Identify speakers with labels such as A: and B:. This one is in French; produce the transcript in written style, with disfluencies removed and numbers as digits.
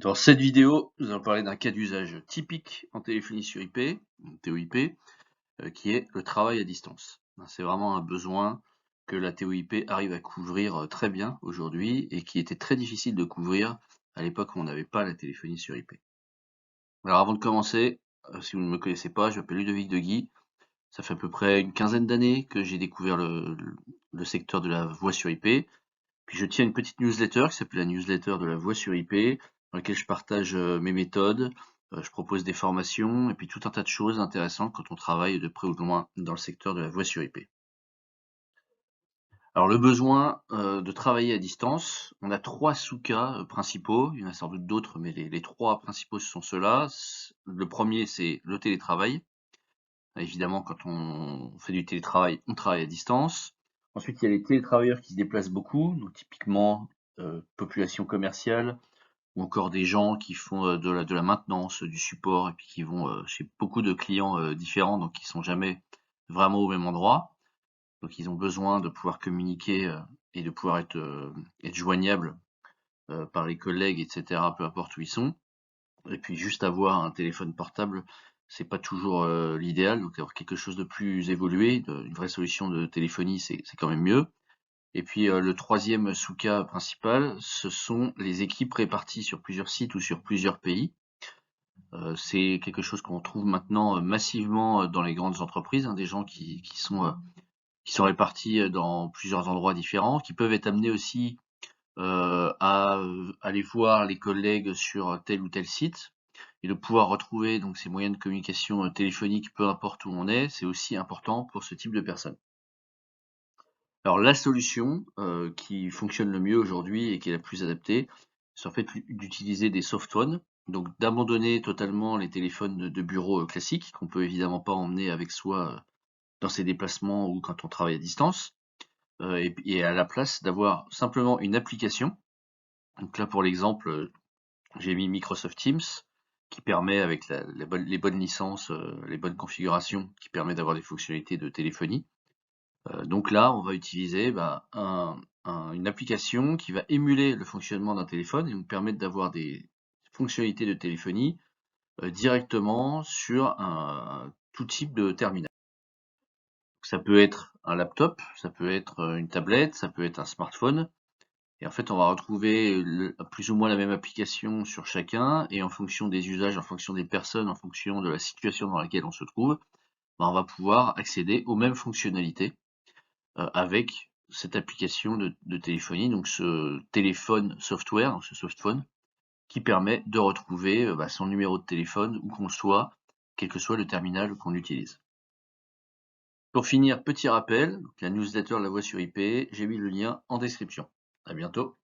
A: Dans cette vidéo, nous allons parler d'un cas d'usage typique en téléphonie sur IP, TOIP, qui est le travail à distance. C'est vraiment un besoin que la TOIP arrive à couvrir très bien aujourd'hui et qui était très difficile de couvrir à l'époque où on n'avait pas la téléphonie sur IP. Alors avant de commencer, si vous ne me connaissez pas, je m'appelle Ludovic Deguy. Ça fait à peu près une quinzaine d'années que j'ai découvert le secteur de la voix sur IP. Puis je tiens une petite newsletter qui s'appelle la newsletter de la voix sur IP, dans laquelle je partage mes méthodes, je propose des formations et puis tout un tas de choses intéressantes quand on travaille de près ou de loin dans le secteur de la voix sur IP. Alors le besoin de travailler à distance, on a trois sous-cas principaux, il y en a sans doute d'autres, mais les trois principaux ce sont ceux-là. Le premier, c'est le télétravail. Évidemment, quand on fait du télétravail, on travaille à distance. Ensuite, il y a les télétravailleurs qui se déplacent beaucoup, donc typiquement population commerciale, ou encore des gens qui font de la maintenance, du support, et puis qui vont chez beaucoup de clients différents, donc qui sont jamais vraiment au même endroit. Donc ils ont besoin de pouvoir communiquer et de pouvoir être joignables par les collègues, etc., peu importe où ils sont. Et puis juste avoir un téléphone portable, c'est pas toujours l'idéal, donc avoir quelque chose de plus évolué, une vraie solution de téléphonie, c'est quand même mieux. Et puis le troisième sous-cas principal, ce sont les équipes réparties sur plusieurs sites ou sur plusieurs pays. C'est quelque chose qu'on trouve maintenant massivement dans les grandes entreprises, des gens qui sont répartis dans plusieurs endroits différents, qui peuvent être amenés aussi à aller voir les collègues sur tel ou tel site et de pouvoir retrouver donc ces moyens de communication téléphonique, peu importe où on est, c'est aussi important pour ce type de personnes. Alors la solution qui fonctionne le mieux aujourd'hui et qui est la plus adaptée, c'est en fait d'utiliser des softphones, donc d'abandonner totalement les téléphones de bureau classiques qu'on peut évidemment pas emmener avec soi dans ses déplacements ou quand on travaille à distance, et à la place d'avoir simplement une application. Donc là pour l'exemple, j'ai mis Microsoft Teams qui permet avec les bonnes licences, les bonnes configurations, qui permet d'avoir des fonctionnalités de téléphonie. Donc là, on va utiliser une application qui va émuler le fonctionnement d'un téléphone et nous permettre d'avoir des fonctionnalités de téléphonie directement sur tout type de terminal. Ça peut être un laptop, ça peut être une tablette, ça peut être un smartphone. Et en fait, on va retrouver plus ou moins la même application sur chacun, et en fonction des usages, en fonction des personnes, en fonction de la situation dans laquelle on se trouve, on va pouvoir accéder aux mêmes fonctionnalités avec cette application de téléphonie, donc ce téléphone software, ce softphone, qui permet de retrouver son numéro de téléphone où qu'on soit, quel que soit le terminal qu'on utilise. Pour finir, petit rappel, la newsletter La Voix sur IP, j'ai mis le lien en description. À bientôt.